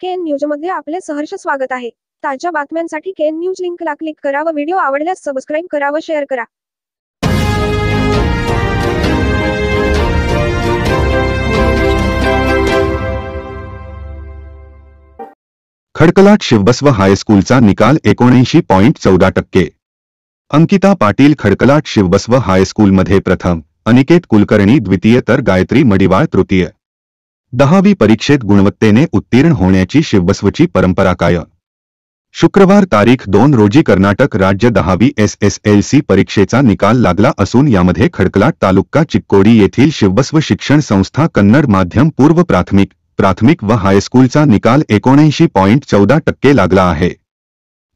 KN news मध्ये आपले सहर्ष स्वागत आहे। ताज्या बातम्यांसाठी केएन न्यूज लिंकला क्लिक करा व व्हिडिओ आवडल्यास सबस्क्राइब करा व शेअर करा। खडकलाट शिवबसव हायस्कूलचा निकाल 79.14%। अंकिता पाटील खडकलाट शिवबसव हायस्कूलमध्ये प्रथम, अनिकेत कुलकर्णी द्वितीय तर गायत्री मडिवाळ तृतीय। 10वी परीक्षेत गुणवत्तेने उत्तीर्ण होण्याची शिवबसवची परंपरा कायम। शुक्रवार तारीख 2 रोजी कर्नाटक राज्य 10वी SSLC परीक्षेचा निकाल लागला असून यामध्ये खडकलाट तालुका चिक्कोडी येथील शिवबसव शिक्षण संस्था कन्नड माध्यम पूर्व प्राथमिक व हायस्कूलचा निकाल 79.14% लागला आहे।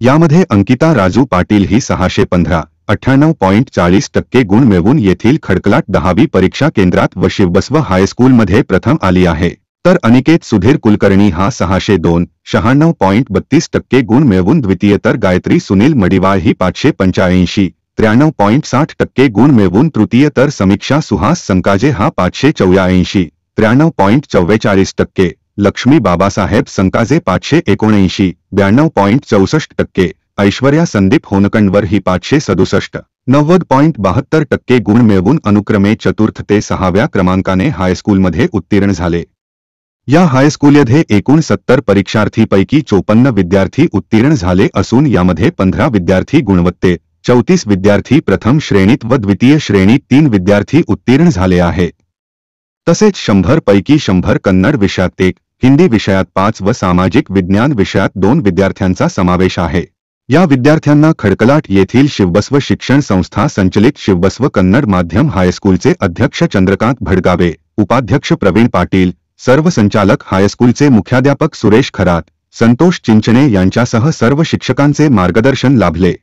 यामध्ये अंकिता राजू पाटील ही 615, 98.40% गुण मिळवून येथील खडकलाट 10वी परीक्षा केंद्रात व शिवबसव हायस्कूलमध्ये प्रथम आली आहे, तर अनिकेत सुधीर कुलकर्णी हा 602, 96.32% गुण मिळवून द्वितीय तर गायत्री सुनील मडिवाळ ही 585, 93.60% गुण मिळवून तृतीय तर समीक्षा सुहास संकाजे हा 584, 93.44%, लक्ष्मी बाबासाहेब संकाजे 579, 92.64%, ऐश्वर्या संदीप होनकंडवर ही 567, 90.72% गुण मिळवून अनुक्रमे चतुर्थ ते 6व्या क्रमांकाने हायस्कूलमध्ये उत्तीर्ण झाले। या हायस्कूलमध्ये एकूण 70 परीक्षार्थीपैकी 54 विद्यार्थी उत्तीर्ण झाले असून यामध्ये 15 विद्यार्थी गुणवत्तेत, 34 विद्यार्थी प्रथम श्रेणीत व द्वितीय श्रेणीत 3 विद्यार्थी उत्तीर्ण झाले आहेत। तसेच 100 पैकी 100 कन्नड विषयात 1, हिंदी विषयात 5 व सामाजिक विज्ञान विषयात 2 विद्यार्थ्यांचा समावेश आहे। या विद्यार्थ्यांना खडकलाट येथील शिवबसव शिक्षण संस्था संचलित शिवबसव कन्नड माध्यम हायस्कूलचे अध्यक्ष चंद्रकांत भडगावे, उपाध्यक्ष प्रवीण पाटील, सर्व संचालक हायस्कूलचे मुख्याध्यापक सुरेश खरात, संतोष चिंचणे यांच्यासह सर्व शिक्षकांचे मार्गदर्शन लाभले।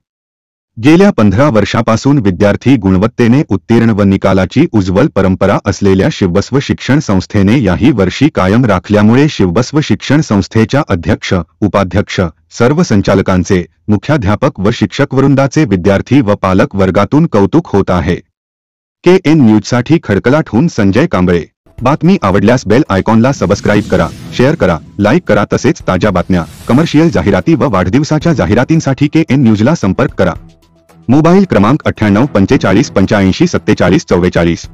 गेल्या 15 वर्षापासून विद्यार्थी गुणवत्तेने उत्तीर्ण व निकालाची उज्ज्वल परंपरा असलेल्या शिवबसव शिक्षण संस्थेने याही वर्षी कायम राखल्यामुळे शिवबसव शिक्षण संस्थेच्या अध्यक्ष, उपाध्यक्ष, सर्व संचालकांचे, मुख्याध्यापक व शिक्षकवृंदाचे विद्यार्थी व पालक वर्गातून कौतुक होत आहे। केएन न्यूजसाठी खडकलाटहून संजय कांबळे। बातमी आवडल्यास बेल आयकॉनला सबस्क्राइब करा, शेअर करा, लाईक करा। तसेच ताज्या बातम्या, कमर्शियल जाहिराती व वाढदिवसाच्या जाहिरातींसाठी केएन न्यूजला संपर्क करा। मोबाईल क्रमांक 98 45 85 47 44।